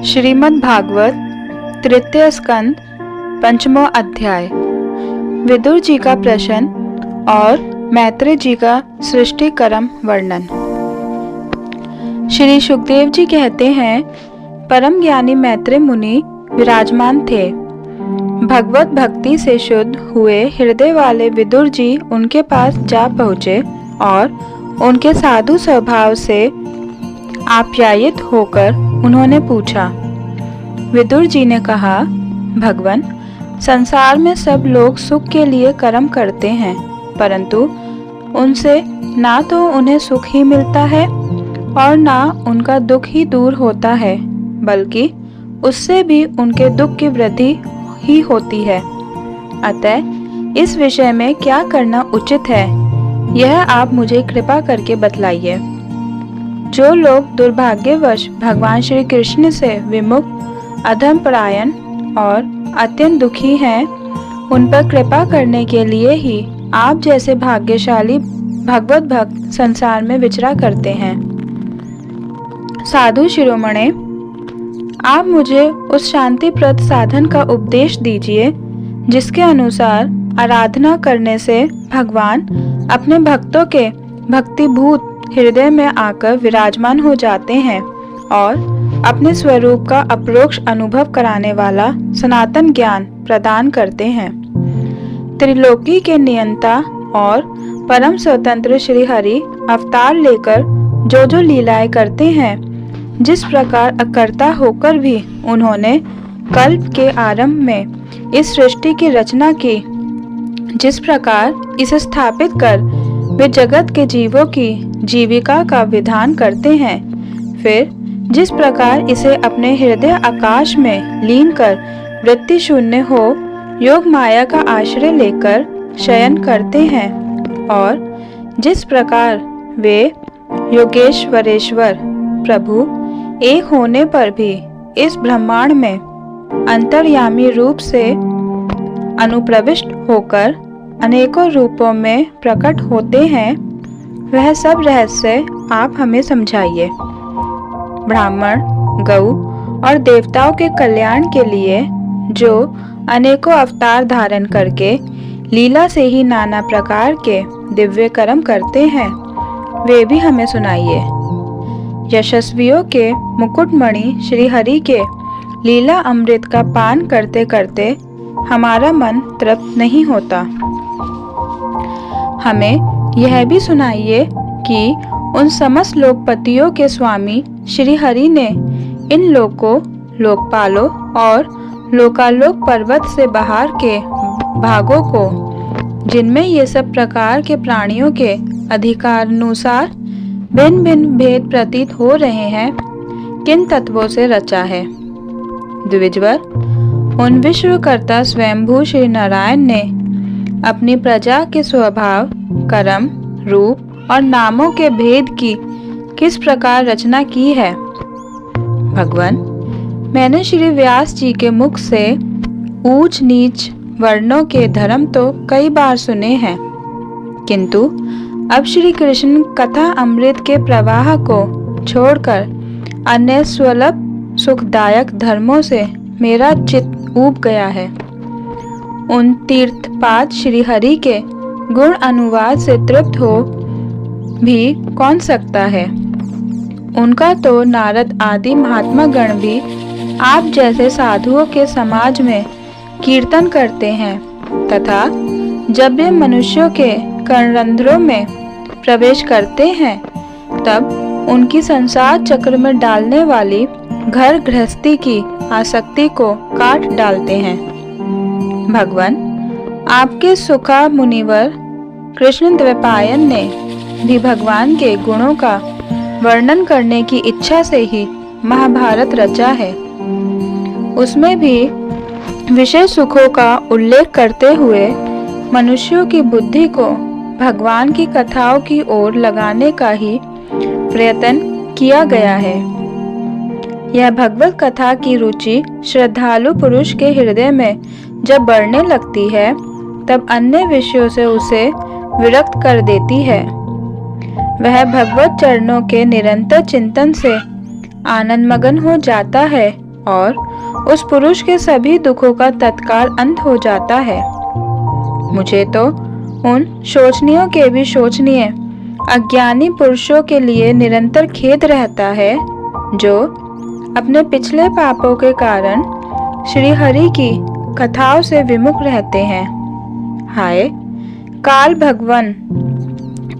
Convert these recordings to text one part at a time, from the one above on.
श्रीमद् भागवत तृतीय स्कंद पंचमो अध्याय। विदुर जी का प्रश्न और मैत्रेय जी का सृष्टि क्रम वर्णन। श्री सुखदेव जी कहते हैं, परम ज्ञानी मैत्रेय मुनि विराजमान थे। भगवत भक्ति से शुद्ध हुए हृदय वाले विदुर जी उनके पास जा पहुँचे और उनके साधु स्वभाव से आप्यायित होकर उन्होंने पूछा। विदुर जी ने कहा, भगवन, संसार में सब लोग सुख के लिए कर्म करते हैं, परंतु उनसे ना तो उन्हें सुख ही मिलता है और ना उनका दुख ही दूर होता है, बल्कि उससे भी उनके दुख की वृद्धि ही होती है। अतः इस विषय में क्या करना उचित है, यह आप मुझे कृपा करके बतलाइए। जो लोग दुर्भाग्यवश भगवान श्री कृष्ण से विमुख, अधम परायण और अत्यंत दुखी हैं, उन पर कृपा करने के लिए ही आप जैसे भाग्यशाली भगवत भक्त संसार में विचरा करते हैं। साधु शिरोमणे, आप मुझे उस शांतिप्रद साधन का उपदेश दीजिए जिसके अनुसार आराधना करने से भगवान अपने भक्तों के भक्तिभूत हृदय में आकर विराजमान हो जाते हैं और अपने स्वरूप का अपरोक्ष अनुभव कराने वाला सनातन ज्ञान प्रदान करते हैं। त्रिलोकी के नियंता और परम स्वतंत्र श्री हरि अवतार लेकर जो जो लीलाएं करते हैं, जिस प्रकार अकर्ता होकर भी उन्होंने कल्प के आरंभ में इस सृष्टि की रचना की, जिस प्रकार इसे स्थापित कर वे जगत के जीवों की जीविका का विधान करते हैं, फिर जिस प्रकार इसे अपने हृदय आकाश में लीन कर वृत्ति शून्य हो योग माया का आश्रय लेकर शयन करते हैं, और जिस प्रकार वे योगेश्वरेश्वर प्रभु एक होने पर भी इस ब्रह्मांड में अंतर्यामी रूप से अनुप्रविष्ट होकर अनेकों रूपों में प्रकट होते हैं, वह सब रहस्य आप हमें समझाइए। ब्राह्मण, गौ और देवताओं के कल्याण के लिए जो अनेकों अवतार धारण करके लीला से ही नाना प्रकार के दिव्य कर्म करते हैं, वे भी हमें सुनाइए। यशस्वियों के मुकुटमणि श्री हरि के लीला अमृत का पान करते करते हमारा मन तृप्त नहीं होता। हमें यह भी सुनाइए कि उन समस्त लोकपतियों के स्वामी श्री हरि ने इन लोकों, लोकपालों और लोकालोक पर्वत से बाहर के भागों को, जिनमें ये सब प्रकार के प्राणियों के अधिकारानुसार भिन्न भिन्न भेद प्रतीत हो रहे हैं, किन तत्वों से रचा है। द्विजवर, उन विश्वकर्ता स्वयंभू श्री नारायण ने अपनी प्रजा के स्वभाव, कर्म, रूप और नामों के भेद की किस प्रकार रचना की है। भगवान, मैंने श्री व्यास जी के मुख से ऊंच नीच वर्णों के धर्म तो कई बार सुने हैं, किंतु अब श्री कृष्ण कथा अमृत के प्रवाह को छोड़कर अन्य स्वल्प सुखदायक धर्मों से मेरा चित्त ऊब गया है। उन तीर्थपाद श्री हरि के गुण अनुवाद से तृप्त हो भी कौन सकता है। उनका तो नारद आदि महात्मा गण भी आप जैसे साधुओं के समाज में कीर्तन करते हैं, तथा जब वे मनुष्यों के कर्णरंध्रों में प्रवेश करते हैं, तब उनकी संसार चक्र में डालने वाली घर गृहस्थी की आसक्ति को काट डालते हैं। भगवान, आपके सुखा मुनिवर कृष्ण द्वैपायन ने भी भगवान के गुणों का वर्णन करने की इच्छा से ही महाभारत रचा है। उसमें भी विषय सुखों का उल्लेख करते हुए मनुष्यों की बुद्धि को भगवान की कथाओं की ओर लगाने का ही प्रयत्न किया गया है। यह भगवत कथा की रुचि श्रद्धालु पुरुष के हृदय में जब बढ़ने लगती है, तब अन्य विषयों से उसे विरक्त कर देती है। वह भगवत चरणों के निरंतर चिंतन से आनंद मगन हो जाता है और उस पुरुष के सभी दुखों का तत्काल अंत हो जाता है। मुझे तो उन शोचनीयों के भी शोचनीय अज्ञानी पुरुषों के लिए निरंतर खेद रहता है जो अपने पिछले पापों के कारण श्री हरि की कथाओं से विमुख रहते हैं। हाय, काल भगवान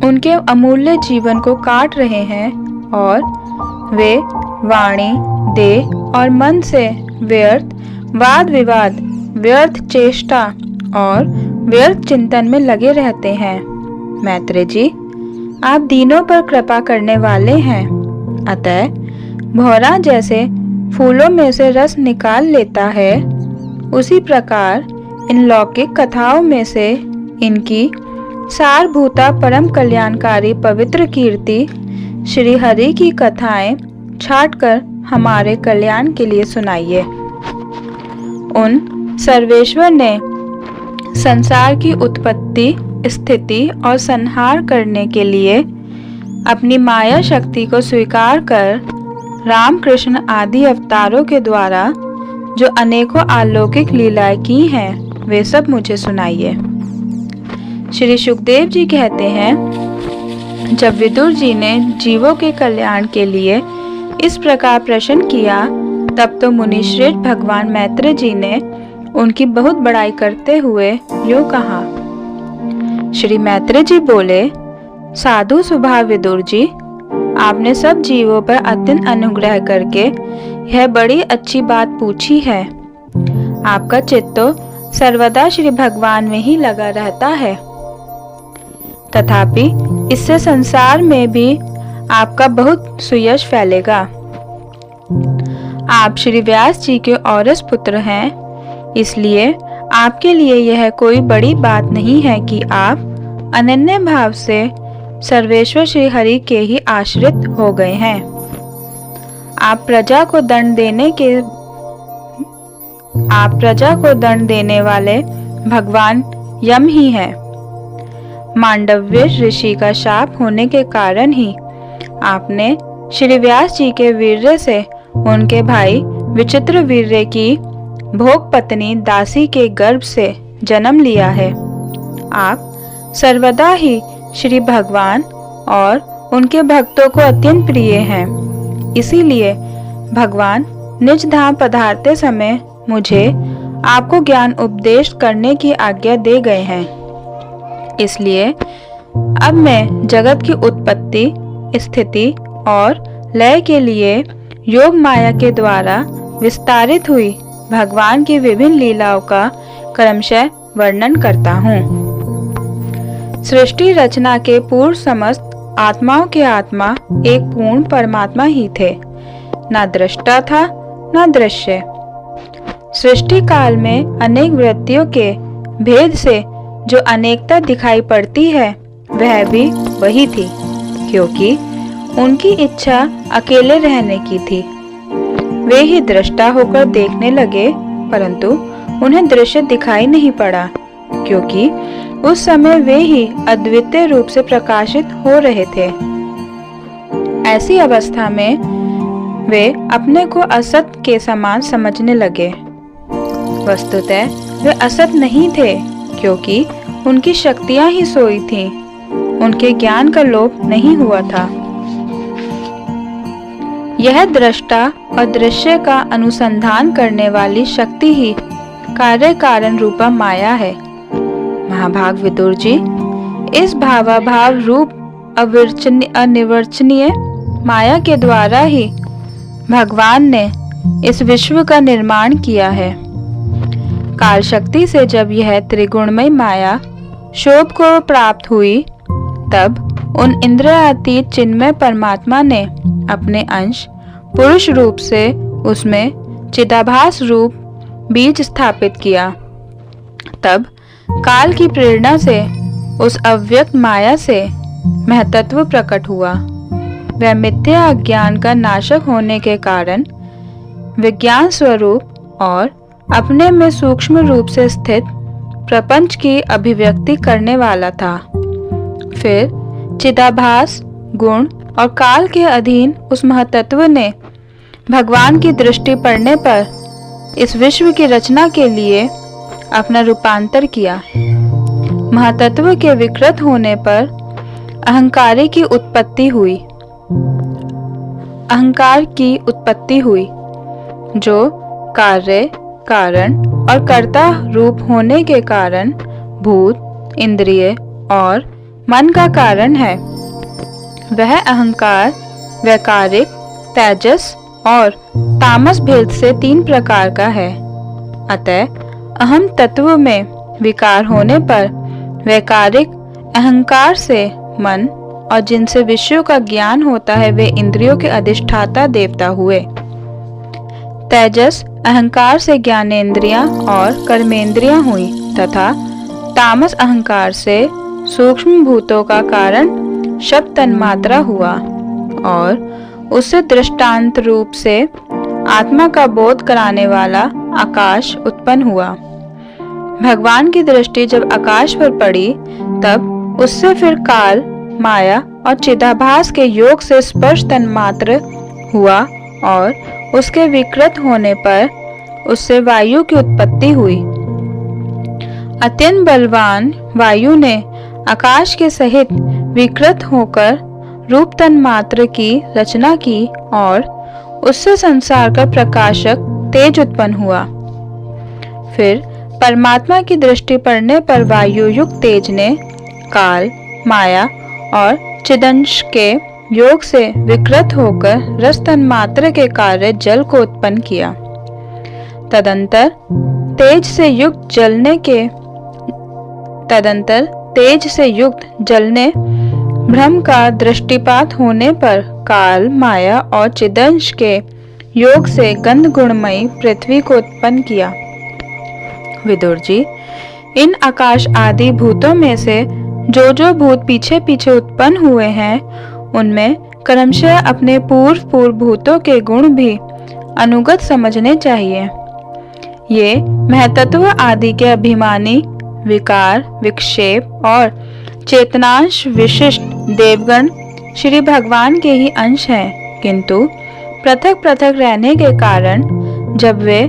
उनके अमूल्य जीवन को काट रहे हैं और वे वाणी, देह और मन से व्यर्थ वाद विवाद, व्यर्थ चेष्टा और व्यर्थ चिंतन में लगे रहते हैं। मैत्रेय जी, आप दीनों पर कृपा करने वाले हैं, अतः भौरा जैसे फूलों में से रस निकाल लेता है, उसी प्रकार इन लौकिक कथाओं में से इनकी सारभूता परम कल्याणकारी पवित्र कीर्ति श्री हरि की कथाएं छांटकर हमारे कल्याण के लिए सुनाइए। उन सर्वेश्वर ने संसार की उत्पत्ति, स्थिति और संहार करने के लिए अपनी माया शक्ति को स्वीकार कर रामकृष्ण आदि अवतारों के द्वारा जो अनेकों अलौकिक लीलाएं की हैं, वे सब मुझे सुनाइए। श्री सुखदेव जी कहते हैं, जब विदुर जी ने जीवों के कल्याण के लिए इस प्रकार प्रश्न किया, तब तो मुनिश्रेष्ठ भगवान मैत्रेय जी ने उनकी बहुत बड़ाई करते हुए यूं कहा। श्री मैत्रेय जी बोले, साधु स्वभाव विदुर जी, आपने सब जीवों पर अत्यंत अनुग्रह करके यह बड़ी अच्छी बात पूछी है। आपका चित्त तो सर्वदा श्री भगवान में ही लगा रहता है, तथापि इससे संसार में भी आपका बहुत सुयश फैलेगा। आप श्री व्यास जी के औरस पुत्र हैं, इसलिए आपके लिए यह कोई बड़ी बात नहीं है कि आप अनन्य भाव से सर्वेश्वर श्री हरि के ही आश्रित हो गए हैं। आप प्रजा को दंड देने वाले भगवान यम ही हैं। मांडव्य ऋषि का शाप होने के कारण ही आपने श्री व्यास जी के वीर्य से उनके भाई विचित्र वीर्य की भोग पत्नी दासी के गर्भ से जन्म लिया है। आप सर्वदा ही श्री भगवान और उनके भक्तों को अत्यंत प्रिय हैं। इसीलिए भगवान निज धाम पधारते समय मुझे आपको ज्ञान उपदेश करने की आज्ञा दे गए हैं। इसलिए अब मैं जगत की उत्पत्ति, स्थिति और लय के लिए योग माया के द्वारा विस्तारित हुई भगवान की विभिन्न लीलाओं का क्रमशः वर्णन करता हूँ। सृष्टि रचना के पूर्व समस्त आत्माओं के आत्मा एक पूर्ण परमात्मा ही थे, न दृष्टा था न दृश्य। सृष्टि काल में अनेक वृत्तियों के भेद से जो अनेकता दिखाई पड़ती है, वह भी वही थी, क्योंकि उनकी इच्छा अकेले रहने की थी। वे ही दृष्टा होकर देखने लगे, परंतु उन्हें दृश्य दिखाई नहीं पड़ा, क्योंकि उस समय वे ही अद्वितीय रूप से प्रकाशित हो रहे थे। ऐसी अवस्था में वे अपने को असत के समान समझने लगे। वस्तुतः वे असत नहीं थे, क्योंकि उनकी शक्तियां ही सोई थीं। उनके ज्ञान का लोप नहीं हुआ था। यह दृष्टा और दृश्य का अनुसंधान करने वाली शक्ति ही कार्य कारण रूपा माया है। महाभाग विदुर जी, इस भावाभाव रूप अनिवर्चनीय माया के द्वारा ही भगवान ने इस विश्व का निर्माण किया है। काल शक्ति से जब यह त्रिगुणमय माया शोभ को प्राप्त हुई, तब उन इंद्रियातीत चिन्मय परमात्मा ने अपने अंश पुरुष रूप से उसमें चिदाभास रूप बीज स्थापित किया। तब काल की प्रेरणा से उस अव्यक्त माया से महतत्व प्रकट हुआ। वह मिथ्या अज्ञान का नाशक होने के कारण विज्ञान स्वरूप और अपने में सूक्ष्म रूप से स्थित प्रपंच की अभिव्यक्ति करने वाला था। फिर चिदाभास गुण और काल के अधीन उस महतत्व ने भगवान की दृष्टि पड़ने पर इस विश्व की रचना के लिए अपना रूपांतर किया। महातत्व के विकृत होने पर अहंकार की उत्पत्ति हुई। जो कार्य, कारण और कर्ता रूप होने के कारण भूत, इंद्रिय और मन का कारण है। वह अहंकार वैकारिक, तेजस और तामस भेद से 3 प्रकार का है। अतः अहम तत्व में विकार होने पर वैकारिक अहंकार से मन और जिनसे विषयों का ज्ञान होता है वे इंद्रियों के अधिष्ठाता देवता हुए। तेजस अहंकार से ज्ञानेंद्रियां और कर्मेंद्रियां हुई तथा तामस अहंकार से सूक्ष्म भूतों का कारण शब्द तन्मात्रा हुआ और उससे दृष्टांत रूप से आत्मा का बोध कराने वाला आकाश उत्पन्न हुआ। भगवान की दृष्टि जब आकाश पर पड़ी तब उससे फिर काल, माया और चिदाभास के योग से स्पर्श तन्मात्र हुआ और उसके विकृत होने पर उससे वायु की उत्पत्ति हुई। अत्यंत बलवान वायु ने आकाश के सहित विकृत होकर रूप तन्मात्र की रचना की और उससे संसार का प्रकाशक तेज उत्पन्न हुआ। फिर परमात्मा की दृष्टि पड़ने पर वायु युक्त तेज ने काल, माया और चिदंश के योग से विकृत होकर रस तन्मात्र के कार्य जल को उत्पन्न किया। तदंतर तेज से युक्त जल ने ब्रह्म का दृष्टिपात होने पर काल, माया और चिदंश के योग से गंध गुणमयी पृथ्वी को उत्पन्न किया। विदुर जी, इन आकाश आदि भूतों में से जो भूत पीछे पीछे उत्पन्न हुए हैं उनमें क्रमशः अपने पूर्व भूतों के गुण भी अनुगत समझने चाहिए। ये महतत्व आदि के अभिमानी, विकार, विक्षेप और चेतनांश विशिष्ट देवगण श्री भगवान के ही अंश हैं, किंतु पृथक पृथक रहने के कारण जब वे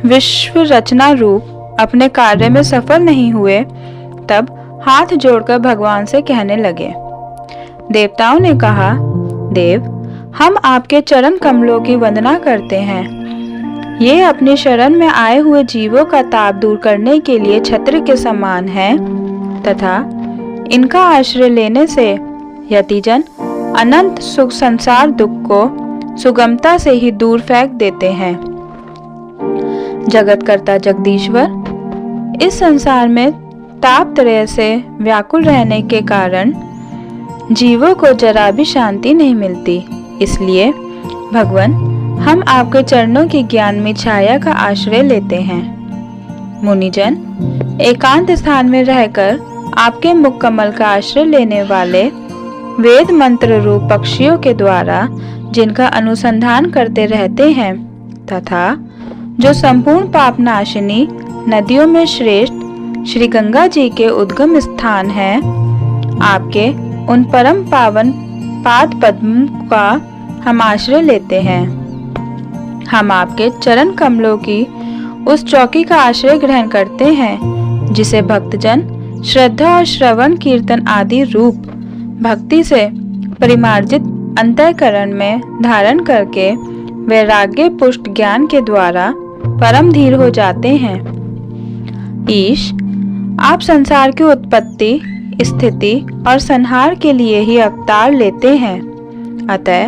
विश्व रचना रूप अपने कार्य में सफल नहीं हुए तब हाथ जोड़कर भगवान से कहने लगे। देवताओं ने कहा, देव, हम आपके चरण कमलों की वंदना करते हैं। ये अपनी शरण में आए हुए जीवों का ताप दूर करने के लिए छत्र के समान हैं तथा इनका आश्रय लेने से यतिजन अनंत सुख संसार दुख को सुगमता से ही दूर फेंक देते हैं। जगतकर्ता जगदीश्वर इस संसार में ताप त्रय से व्याकुल रहने के कारण जीवों को जरा भी शांति नहीं मिलती। इसलिए भगवान, हम आपके चरणों की ज्ञान में छाया का आश्रय लेते हैं। मुनिजन, एकांत स्थान में रहकर आपके मुख कमल का आश्रय लेने वाले वेद मंत्र रूप पक्षियों के द्वारा जिनका अनुसंधान करते रहते हैं तथा जो संपूर्ण पाप नाशिनी नदियों में श्रेष्ठ श्री गंगा जी के उद्गम स्थान है, आपके उन परम पावन पाद पद्म का हम आश्रय लेते हैं। हम आपके चरण कमलों की उस चौकी का आश्रय ग्रहण करते हैं जिसे भक्तजन श्रद्धा और श्रवण कीर्तन आदि रूप भक्ति से परिमार्जित अंतःकरण में धारण करके वैराग्य पुष्ट ज्ञान के द्वारा परम धीर हो जाते हैं। ईश, आप संसार की उत्पत्ति, स्थिति और संहार के लिए ही अवतार लेते हैं। अतः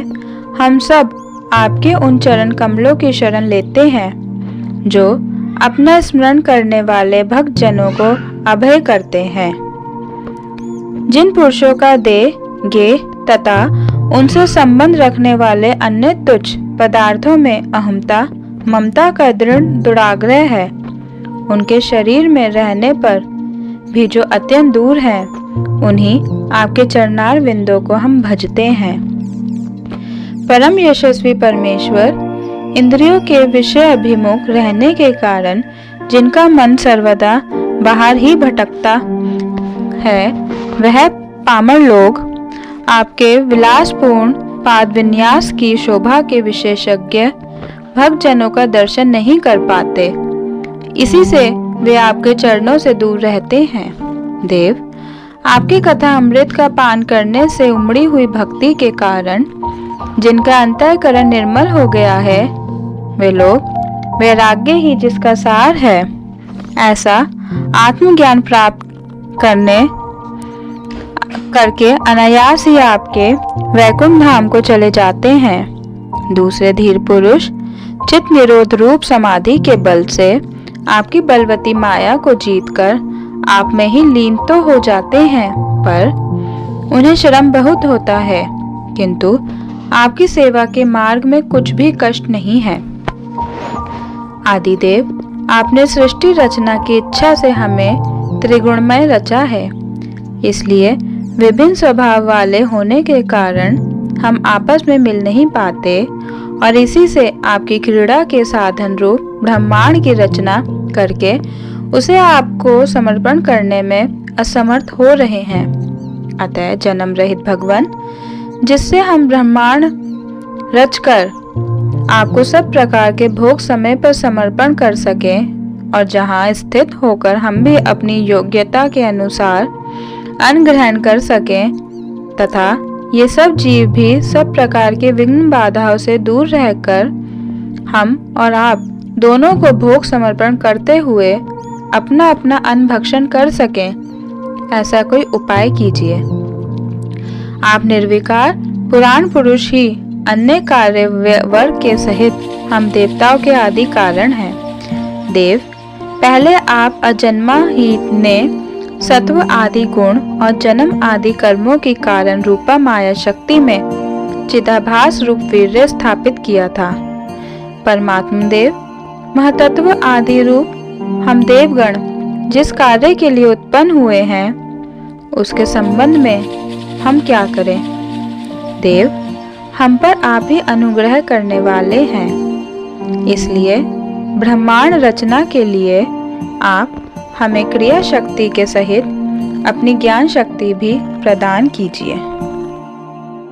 हम सब आपके उन चरण कमलों की शरण लेते हैं जो अपना स्मरण करने वाले भक्त जनों को अभय करते हैं। जिन पुरुषों का देह, गेह तथा उनसे संबंध रखने वाले अन्य तुच्छ पदार्थों में अहमता, ममता का दृढ़ दुराग्रह है, उनके शरीर में रहने पर भी जो अत्यंत दूर है, उन्हीं आपके चरणार विंदों को हम भजते हैं। परम यशस्वी परमेश्वर, इंद्रियों के विषय अभिमुख रहने के कारण जिनका मन सर्वदा बाहर ही भटकता है, वह पामर लोग आपके विलासपूर्ण पाद विन्यास की शोभा के विशेषज्ञ भक्तजनों का दर्शन नहीं कर पाते। इसी से वे आपके चरणों से दूर रहते हैं। देव, आपकी कथा अमृत का पान करने से उमड़ी हुई भक्ति के कारण जिनका अंतःकरण निर्मल हो गया है, वे लोग वैराग्य ही जिसका सार है, ऐसा आत्मज्ञान प्राप्त करके अनायास ही आपके वैकुंठ धाम को चले जाते हैं। दूसरे धीर पुरुष चित्त निरोध रूप समाधि के बल से आपकी बलवती माया को जीतकर आप में ही लीन तो हो जाते हैं, पर उन्हें श्रम बहुत होता है, किंतु आपकी सेवा के मार्ग में कुछ भी कष्ट नहीं है। आदिदेव, आपने सृष्टि रचना की इच्छा से हमें त्रिगुणमय रचा है, इसलिए विभिन्न स्वभाव वाले होने के कारण हम आपस में मिल नहीं पाते और इसी से आपकी क्रीड़ा के साधन रूप ब्रह्मांड की रचना करके उसे आपको समर्पण करने में असमर्थ हो रहे हैं। अतः जन्म रहित भगवान, जिससे हम ब्रह्मांड रचकर आपको सब प्रकार के भोग समय पर समर्पण कर सकें और जहां स्थित होकर हम भी अपनी योग्यता के अनुसार अन्न ग्रहण कर सकें तथा ये सब जीव भी सब प्रकार के विघ्न बाधाओं से दूर रहकर हम और आप दोनों को भोग समर्पण करते हुए अपना अपना अन्न भक्षण कर सकें, ऐसा कोई उपाय कीजिए। आप निर्विकार पुराण पुरुष ही अन्य कार्य वर्ग के सहित हम देवताओं के आदि कारण हैं। देव, पहले आप अजन्मा ही ने सत्व आदि गुण और जन्म आदि कर्मों के कारण रूपा माया शक्ति में चिदाभास रूप वीर्य स्थापित किया था। परमात्मा देव, महतत्व आदि रूप हम देवगण जिस कार्य के लिए उत्पन्न हुए हैं, उसके संबंध में हम क्या करें? देव, हम पर आप ही अनुग्रह करने वाले हैं, इसलिए ब्रह्मांड रचना के लिए आप हमें क्रिया शक्ति के सहित अपनी ज्ञान शक्ति भी प्रदान कीजिए।